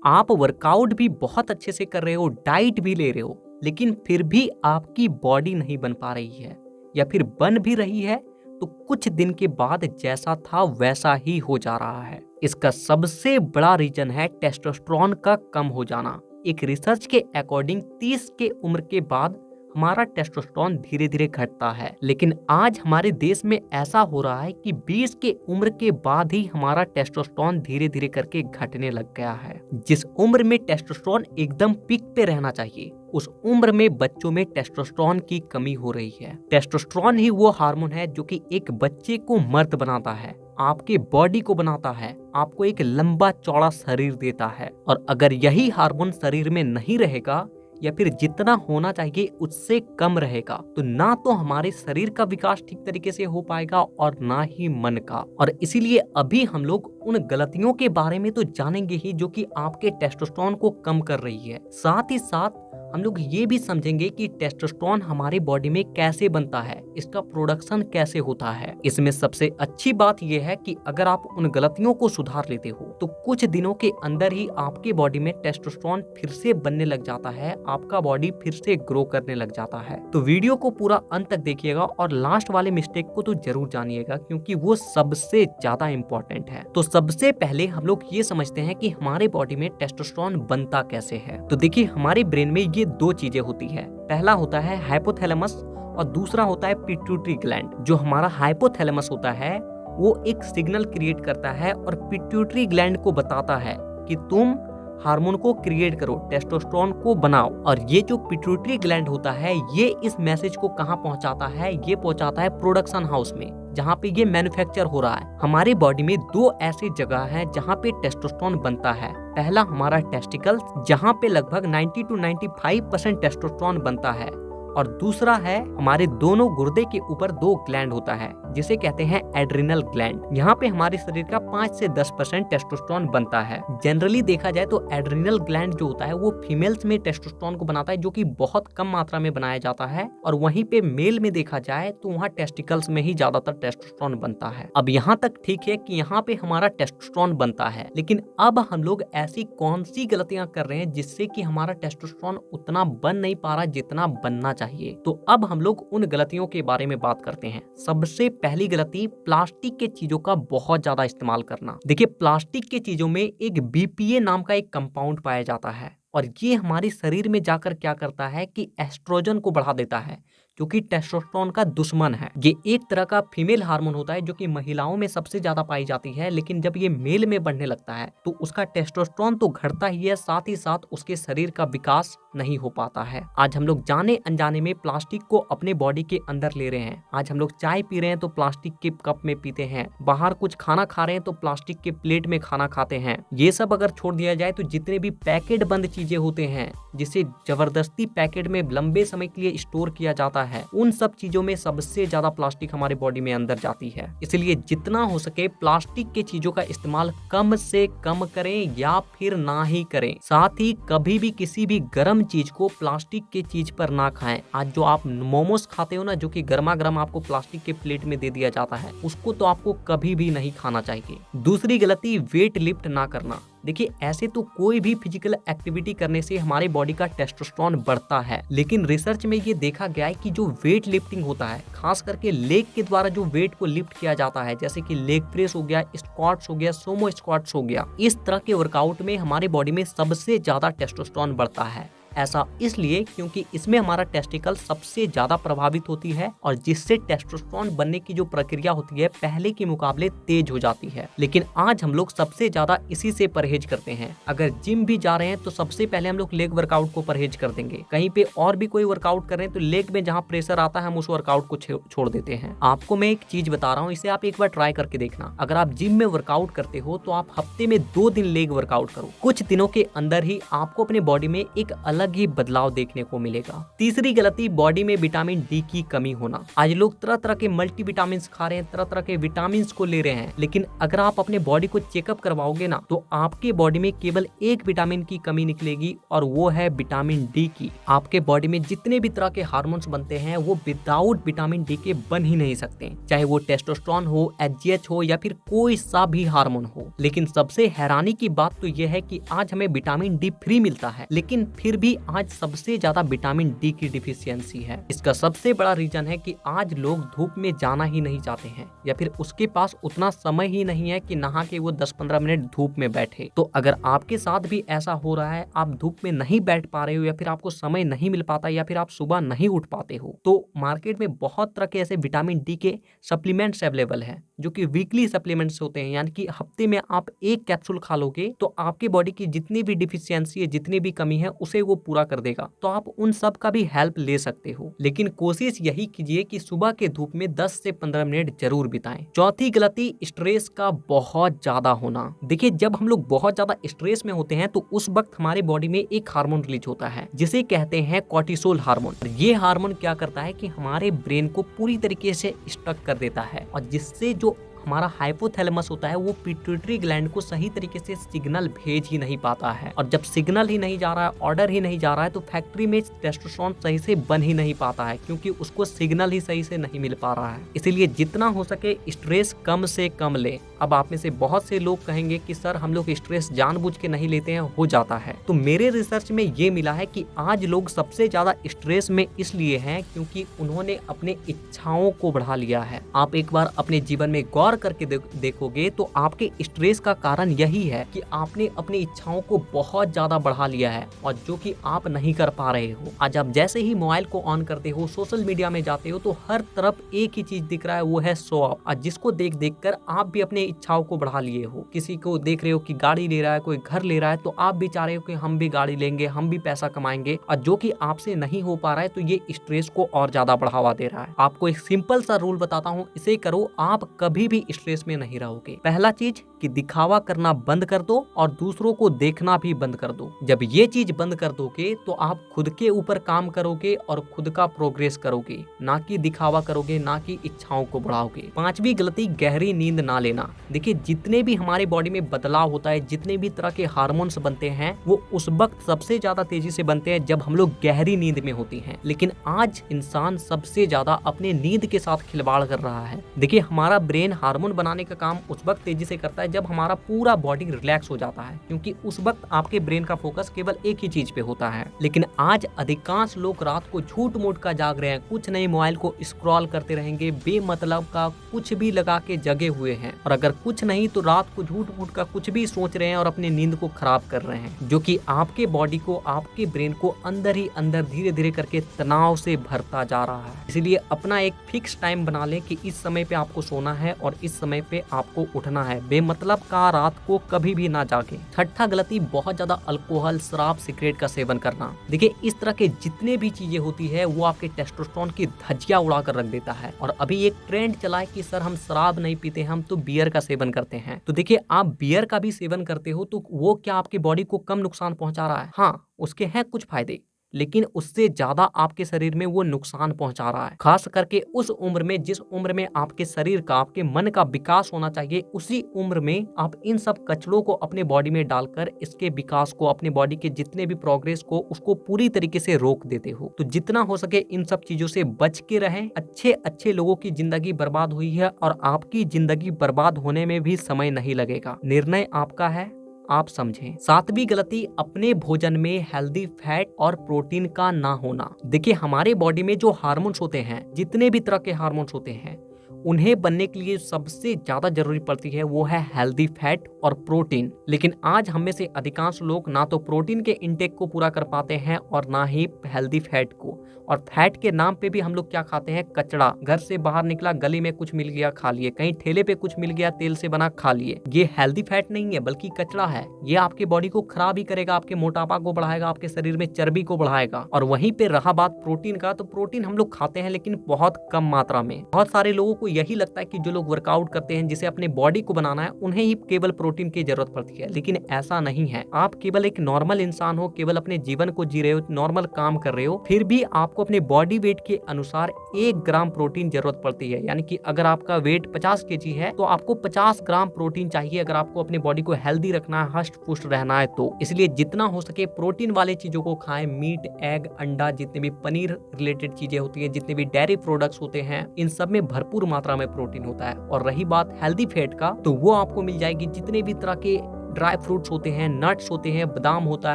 आप वर्कआउट भी बहुत अच्छे से कर रहे हो, डाइट भी ले रहे हो, लेकिन फिर भी आपकी बॉडी नहीं बन पा रही है या फिर बन भी रही है तो कुछ दिन के बाद जैसा था वैसा ही हो जा रहा है। इसका सबसे बड़ा रीजन है टेस्टोस्टेरोन का कम हो जाना। एक रिसर्च के अकॉर्डिंग 30 के उम्र के बाद हमारा टेस्टोस्टेरोन धीरे धीरे घटता है, लेकिन आज हमारे देश में ऐसा हो रहा है कि 20 के उम्र के बाद ही हमारा टेस्टोस्टेरोन धीरे धीरे करके घटने लग गया है। जिस उम्र में टेस्टोस्टेरोन एकदम पीक पे रहना चाहिए, उस उम्र में बच्चों में टेस्टोस्टेरोन की कमी हो रही है। टेस्टोस्टेरोन ही वो हार्मोन है जो कि एक बच्चे को मर्द बनाता है, आपके बॉडी को बनाता है, आपको एक लंबा चौड़ा शरीर देता है। और अगर यही हार्मोन शरीर में नहीं रहेगा या फिर जितना होना चाहिए उससे कम रहेगा तो ना तो हमारे शरीर का विकास ठीक तरीके से हो पाएगा और ना ही मन का। और इसीलिए अभी हम लोग उन गलतियों के बारे में तो जानेंगे ही जो कि आपके टेस्टोस्टेरोन को कम कर रही है। साथ ही साथ हम लोग ये भी समझेंगे कि टेस्टोस्टेरोन हमारी बॉडी में कैसे बनता है, इसका प्रोडक्शन कैसे होता है। इसमें सबसे अच्छी बात यह है कि अगर आप उन गलतियों को सुधार लेते हो तो कुछ दिनों के अंदर ही आपके बॉडी में टेस्टोस्टेरोन फिर से बनने लग जाता है, आपका बॉडी फिर से ग्रो करने लग जाता है। तो वीडियो को पूरा अंत तक देखिएगा और लास्ट वाले मिस्टेक को तो जरूर जानिएगा क्योंकि वो सबसे ज्यादा इंपॉर्टेंट है। तो सबसे पहले हम लोग ये समझते हैं कि हमारे बॉडी में टेस्टोस्टेरोन बनता कैसे है। तो देखिए, हमारे ब्रेन में ये दो चीजें होती है। पहला होता है हाइपोथैलेमस और दूसरा होता है पिट्यूटरी ग्लैंड। जो हमारा हाइपोथैलेमस होता है वो एक सिग्नल क्रिएट करता है और पिट्यूटरी ग्लैंड को बताता है कि तुम हार्मोन को क्रिएट करो, टेस्टोस्टेरोन को बनाओ। और ये जो पिट्यूटरी ग्लैंड होता है ये इस मैसेज को कहाँ पहुंचाता है, ये पहुंचाता है प्रोडक्शन हाउस में, जहाँ पे ये मैन्युफैक्चर हो रहा है। हमारे बॉडी में दो ऐसी जगह है जहाँ पे टेस्टोस्टेरोन बनता है। पहला हमारा टेस्टिकल्स, जहाँ पे लगभग 90 to 95% टेस्टोस्टेरोन बनता है, और दूसरा है हमारे दोनों गुर्दे के ऊपर दो ग्लैंड होता है जिसे कहते हैं एड्रिनल ग्लैंड। यहाँ पे हमारे शरीर का 5 से 10% टेस्टोस्टेरोन बनता है। जनरली देखा जाए तो एड्रिनल ग्लैंड जो होता है वो फीमेल्स में टेस्टोस्टेरोन को बनाता है, जो कि बहुत कम मात्रा में बनाया जाता है, और वहीं पे मेल में देखा जाए तो वहाँ टेस्टिकल्स में ही ज्यादातर टेस्टोस्टेरोन बनता है। अब यहाँ तक ठीक है कि यहाँ पे हमारा टेस्टोस्टेरोन बनता है, लेकिन अब हम लोग ऐसी कौन सी गलतियां कर रहे हैं जिससे कि हमारा टेस्टोस्टेरोन उतना बन नहीं पा रहा जितना बनना चाहिए। तो अब हम लोग उन गलतियों के बारे में बात करते हैं। सबसे पहली गलती, प्लास्टिक के चीजों का बहुत ज्यादा इस्तेमाल करना। देखिए, प्लास्टिक के चीजों में एक बीपीए नाम का एक कंपाउंड पाया जाता है और ये हमारे शरीर में जाकर क्या करता है कि एस्ट्रोजन को बढ़ा देता है, जो कि टेस्टोस्टेरोन का दुश्मन है। ये एक तरह का फीमेल हार्मोन होता है जो कि महिलाओं में सबसे ज्यादा पाई जाती है, लेकिन जब ये मेल में बढ़ने लगता है तो उसका टेस्टोस्टेरोन तो घटता ही है, साथ ही साथ उसके शरीर का विकास नहीं हो पाता है। आज हम लोग जाने अनजाने में प्लास्टिक को अपने बॉडी के अंदर ले रहे हैं। आज हम लोग चाय पी रहे हैं तो प्लास्टिक के कप में पीते हैं, बाहर कुछ खाना खा रहे हैं तो प्लास्टिक के प्लेट में खाना खाते हैं। ये सब अगर छोड़ दिया जाए तो जितने भी पैकेट बंद चीजें होते हैं जिसे जबरदस्ती पैकेट में लंबे समय के लिए स्टोर किया जाता है, उन सब चीजों में सबसे ज्यादा प्लास्टिक हमारे बॉडी में अंदर जाती है। इसलिए जितना हो सके प्लास्टिक के चीजों का इस्तेमाल कम से कम करें या फिर ना ही करें। साथ ही कभी भी किसी भी गर्म चीज को प्लास्टिक के चीज पर ना खाएं। आज जो आप मोमोज खाते हो ना, जो कि गर्मा गर्म आपको प्लास्टिक के प्लेट में दे दिया जाता है, उसको तो आपको कभी भी नहीं खाना चाहिए। दूसरी गलती, वेट लिफ्ट ना करना। देखिए, ऐसे तो कोई भी फिजिकल एक्टिविटी करने से हमारे बॉडी का टेस्टोस्टेरोन बढ़ता है, लेकिन रिसर्च में ये देखा गया है कि जो वेट लिफ्टिंग होता है, खास करके लेग के द्वारा जो वेट को लिफ्ट किया जाता है, जैसे कि लेग प्रेस हो गया, स्क्वाट्स हो गया, सोमो स्क्वाट्स हो गया, इस तरह के वर्कआउट में हमारे बॉडी में सबसे ज्यादा टेस्टोस्टेरोन बढ़ता है। ऐसा इसलिए क्योंकि इसमें हमारा टेस्टिकल सबसे ज्यादा प्रभावित होती है और जिससे टेस्टोस्टेरोन बनने की जो प्रक्रिया होती है पहले के मुकाबले तेज हो जाती है। लेकिन आज हम लोग सबसे ज्यादा इसी से परहेज करते हैं। अगर जिम भी जा रहे हैं तो सबसे पहले हम लोग लेग वर्कआउट को परहेज कर देंगे। कहीं पे और भी कोई वर्कआउट कर रहे हैं तो लेग में जहाँ प्रेशर आता है हम उस वर्कआउट को छोड़ देते हैं। आपको मैं एक चीज बता रहा हूँ, इसे आप एक बार ट्राई करके देखना। अगर आप जिम में वर्कआउट करते हो तो आप हफ्ते में 2 दिन लेग वर्कआउट करो। कुछ दिनों के अंदर ही आपको अपने बॉडी में एक अलग अलग ही बदलाव देखने को मिलेगा। तीसरी गलती, बॉडी में विटामिन डी की कमी होना। आज लोग तरह तरह के मल्टीविटामिन खा रहे हैं, तरह तरह के विटामिन को ले रहे हैं, लेकिन अगर आप अपने बॉडी को चेकअप करवाओगे ना तो आपके बॉडी में केवल एक विटामिन की कमी निकलेगी और वो है विटामिन डी की। आपके बॉडी में जितने भी तरह के हार्मोन्स बनते हैं वो विदाउट विटामिन डी के बन ही नहीं सकते, चाहे वो टेस्टोस्टेरोन हो, एचजीएच हो या फिर कोई सा भी हार्मोन हो। लेकिन सबसे हैरानी की बात तो यह है कि आज हमें विटामिन डी फ्री मिलता है, लेकिन फिर भी आज सबसे ज्यादा विटामिन डी की डिफिशियंसी है। इसका सबसे बड़ा रीजन है कि आज लोग धूप में जाना ही नहीं चाहते हैं या फिर उसके पास उतना समय ही नहीं है कि नहा के वो 10-15 मिनट धूप में बैठे। तो अगर आपके साथ भी ऐसा हो रहा है, आप धूप में नहीं बैठ पा रहे हो या फिर आपको समय नहीं मिल पाता या फिर आप सुबह नहीं उठ पाते हो, तो मार्केट में बहुत तरह के ऐसे विटामिन डी के सप्लीमेंट्स अवेलेबल है जो कि वीकली सप्लीमेंट्स होते हैं, यानी कि हफ्ते में आप एक कैप्सूल खा लोगे तो आपकी बॉडी की जितनी भी डिफिशियंसी है, जितनी भी कमी है, उसे वो पूरा कर देगा। तो आप उन सब का भी हेल्प ले सकते हो, लेकिन कोशिश यही कीजिए कि सुबह के धूप में 10 से 15 मिनट जरूर बिताएं। चौथी गलती, स्ट्रेस का बहुत ज्यादा होना। देखिए, जब हम लोग बहुत ज्यादा स्ट्रेस में होते हैं तो उस वक्त हमारे बॉडी में एक हार्मोन रिलीज होता है जिसे कहते हैं कॉर्टिसोल हार्मोन। ये हार्मोन क्या करता है कि हमारे ब्रेन को पूरी तरीके से स्टक कर देता है और जिससे जो हमारा हाइपोथैलेमस होता है वो पिट्यूटरी ग्लैंड को सही तरीके से सिग्नल भेज ही नहीं पाता है, और जब सिग्नल ही नहीं जा रहा है, ऑर्डर ही नहीं जा रहा है, तो फैक्ट्री में टेस्टोस्टेरोन सही से बन ही नहीं पाता है क्योंकि उसको सिग्नल ही सही से नहीं मिल पा रहा है। इसीलिए जितना हो सके स्ट्रेस कम से कम ले। अब आप में से बहुत से लोग कहेंगे कि सर हम लोग स्ट्रेस जानबूझ के नहीं लेते हैं, हो जाता है। तो मेरे रिसर्च में ये मिला है कि आज लोग सबसे ज्यादा स्ट्रेस में इसलिए हैं क्योंकि उन्होंने अपने इच्छाओं को बढ़ा लिया है। आप एक बार अपने जीवन में गौर करके देखोगे तो आपके स्ट्रेस का कारण यही है कि आपने अपनी इच्छाओं को बहुत ज्यादा बढ़ा लिया है और जो कि आप नहीं कर पा रहे हो। आज आप जैसे ही मोबाइल को ऑन करते हो, सोशल मीडिया में जाते हो, तो हर तरफ एक ही चीज दिख रहा है, वो है शो ऑफ। आज जिसको देख देख कर आप भी अपने इच्छाओं को बढ़ा लिए हो। किसी को देख रहे हो कि गाड़ी ले रहा है, कोई घर ले रहा है, तो आप भी चाह रहे हो कि हम भी गाड़ी लेंगे, हम भी पैसा कमाएंगे, और जो कि आपसे नहीं हो पा रहा है तो ये स्ट्रेस को और ज्यादा बढ़ावा दे रहा है। आपको एक सिंपल सा रूल बताता हूँ, इसे करो, आप कभी भी स्ट्रेस में नहीं रहोगे। पहला चीज कि दिखावा करना बंद कर दो और दूसरों को देखना भी बंद कर दो। जब ये चीज बंद कर दोगे तो आप खुद के ऊपर काम करोगे और खुद का प्रोग्रेस करोगे, ना कि दिखावा करोगे, ना कि इच्छाओं को बढ़ाओगे। पांचवी गलती, गहरी नींद ना लेना। देखिए, जितने भी हमारी बॉडी में बदलाव होता है, जितने भी तरह के हार्मोन्स बनते हैं, वो उस वक्त सबसे ज्यादा तेजी से बनते हैं जब हम लोग गहरी नींद में होती हैं। लेकिन आज इंसान सबसे ज्यादा अपने नींद के साथ खिलवाड़ कर रहा है। देखिए, हमारा ब्रेन हार्मोन बनाने का काम उस वक्त तेजी से करता है जब हमारा पूरा बॉडी रिलैक्स हो जाता है, क्योंकि उस वक्त आपके ब्रेन का फोकस केवल एक ही चीज पे होता है। लेकिन आज अधिकांश लोग रात को झूठ मूठ का जाग रहे हैं, कुछ नहीं, मोबाइल को स्क्रॉल करते रहेंगे, बेमतलब का कुछ भी लगा के जगे हुए हैं, और अगर कुछ नहीं तो रात को झूठ मूठ का कुछ भी सोच रहे हैं और अपनी नींद को खराब कर रहे हैं, जो कि आपके बॉडी को, आपके ब्रेन को अंदर ही अंदर धीरे धीरे करके तनाव से भरता जा रहा है। इसलिए अपना एक फिक्स टाइम बना ले कि इस समय पे आपको सोना है और इस समय पे आपको उठना है। बेमतलब का रात को कभी भी ना जागे। छठा गलती, बहुत ज्यादा अल्कोहल, शराब, सिगरेट का सेवन करना। देखिए, इस तरह के जितने भी चीजें होती है वो आपके टेस्टोस्टेरोन की धज्जियां उड़ा कर रख देता है। और अभी एक ट्रेंड चला है कि सर हम शराब नहीं पीते, हम तो बियर का सेवन करते हैं। तो देखिए, आप बियर का भी सेवन करते हो तो वो क्या आपकी बॉडी को कम नुकसान पहुंचा रहा है? हाँ, उसके हैं कुछ फायदे, लेकिन उससे ज्यादा आपके शरीर में वो नुकसान पहुंचा रहा है। खास करके उस उम्र में, जिस उम्र में आपके शरीर का, आपके मन का विकास होना चाहिए, उसी उम्र में आप इन सब कचड़ों को अपने बॉडी में डालकर इसके विकास को, अपने बॉडी के जितने भी प्रोग्रेस को, उसको पूरी तरीके से रोक देते हो। तो जितना हो सके इन सब चीजों से बच के रहें। अच्छे अच्छे लोगों की जिंदगी बर्बाद हुई है और आपकी जिंदगी बर्बाद होने में भी समय नहीं लगेगा। निर्णय आपका है, आप समझें। सातवीं गलती, अपने भोजन में हेल्दी फैट और प्रोटीन का ना होना। देखिए, हमारे बॉडी में जो हार्मोन्स होते हैं, जितने भी तरह के हार्मोन्स होते हैं, उन्हें बनने के लिए सबसे ज्यादा जरूरी पड़ती है वो है हेल्दी फैट और प्रोटीन। लेकिन आज हम में से अधिकांश लोग ना तो प्रोटीन के इंटेक को पूरा कर पाते हैं और ना ही हेल्दी फैट को। और फैट के नाम पे भी हम लोग क्या खाते हैं? कचड़ा। घर से बाहर निकला, गली में कुछ मिल गया, खा लिए। कहीं ठेले पे कुछ मिल गया, तेल से बना, खा लिए। ये हेल्दी फैट नहीं है बल्कि कचड़ा है। ये आपके बॉडी को खराब ही करेगा, आपके मोटापा को बढ़ाएगा, आपके शरीर में चर्बी को बढ़ाएगा। और वहीं पे रहा बात प्रोटीन का, तो प्रोटीन हम लोग खाते हैं लेकिन बहुत कम मात्रा में। बहुत सारे लोगों को यही लगता है कि जो लोग वर्कआउट करते हैं, जिसे अपने बॉडी को बनाना है, उन्हें ही केवल प्रोटीन की जरूरत पड़ती है, लेकिन ऐसा नहीं है। आप केवल एक नॉर्मल इंसान हो, केवल अपने जीवन को जी रहे हो, नॉर्मल काम कर रहे हो, फिर भी आपको अपने बॉडी वेट के अनुसार 1 ग्राम प्रोटीन जरूरत पड़ती है। यानी कि अगर आपका वेट 50 केजी है तो आपको 50 ग्राम प्रोटीन चाहिए अगर आपको अपने बॉडी को हेल्दी रखना है, हष्ट पुष्ट रहना है तो। इसलिए जितना हो सके प्रोटीन वाले चीजों को खाएं। मीट, एग, अंडा, जितने भी पनीर रिलेटेड चीजें होती है, जितने भी डेयरी प्रोडक्ट्स होते हैं, इन सब में भरपूर मात्रा में प्रोटीन होता है। और रही बात हेल्दी फैट का, तो वो आपको मिल जाएगी जितने भी तरह के ड्राई फ्रूट्स होते हैं, नट्स होते हैं, बादाम होता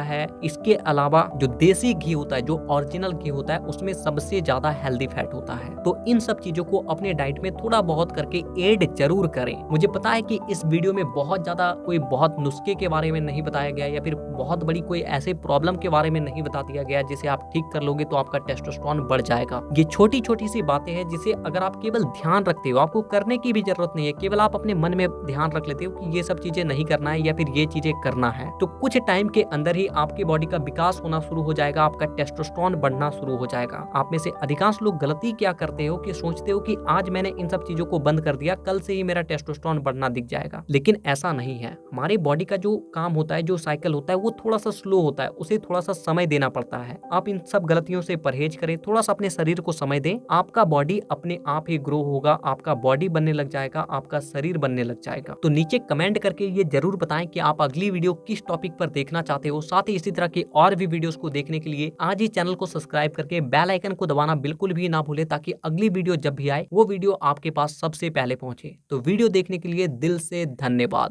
है। इसके अलावा जो देसी घी होता है, जो ओरिजिनल घी होता है, उसमें सबसे ज्यादा हेल्दी फैट होता है। तो इन सब चीजों को अपने डाइट में थोड़ा बहुत करके ऐड जरूर करें। मुझे पता है कि इस वीडियो में बहुत ज्यादा कोई बहुत नुस्खे के बारे में नहीं बताया गया, या फिर बहुत बड़ी कोई ऐसे प्रॉब्लम के बारे में नहीं बता दिया गया जिसे आप ठीक कर लोगे तो आपका टेस्टोस्टेरोन बढ़ जाएगा। ये छोटी छोटी सी बातें हैं जिसे अगर आप केवल ध्यान रखते हो, आपको करने की भी जरूरत नहीं है, केवल आप अपने मन में ध्यान रख लेते हो कि ये सब चीजें नहीं करना है या फिर ये चीजें करना है, तो कुछ टाइम के अंदर ही आपकी बॉडी का विकास होना शुरू हो जाएगा, आपका टेस्टोस्टेरोन बढ़ना शुरू हो जाएगा। आप में से अधिकांश लोग गलती क्या करते हो कि सोचते हो कि आज मैंने इन सब चीजों को बंद कर दिया, कल से ही मेरा टेस्टोस्टेरोन बढ़ना दिख जाएगा, लेकिन ऐसा नहीं है। हमारी बॉडी का जो काम होता है, जो साइकिल होता है, वो थोड़ा सा स्लो होता है, उसे थोड़ा सा समय देना पड़ता है। आप इन सब गलतियों से परहेज करें, थोड़ा सा अपने शरीर को समय दें, आपका बॉडी अपने आप ही ग्रो होगा, आपका बॉडी बनने लग जाएगा, आपका शरीर बनने लग जाएगा। तो नीचे कमेंट करके ये जरूर बताएं कि आप अगली वीडियो किस टॉपिक पर देखना चाहते हो। साथ ही इसी तरह के और भी वीडियोस को देखने के लिए आज ही चैनल को सब्सक्राइब करके बेल आइकन को दबाना बिल्कुल भी ना भूले, ताकि अगली वीडियो जब भी आए वो वीडियो आपके पास सबसे पहले पहुंचे। तो वीडियो देखने के लिए दिल से धन्यवाद।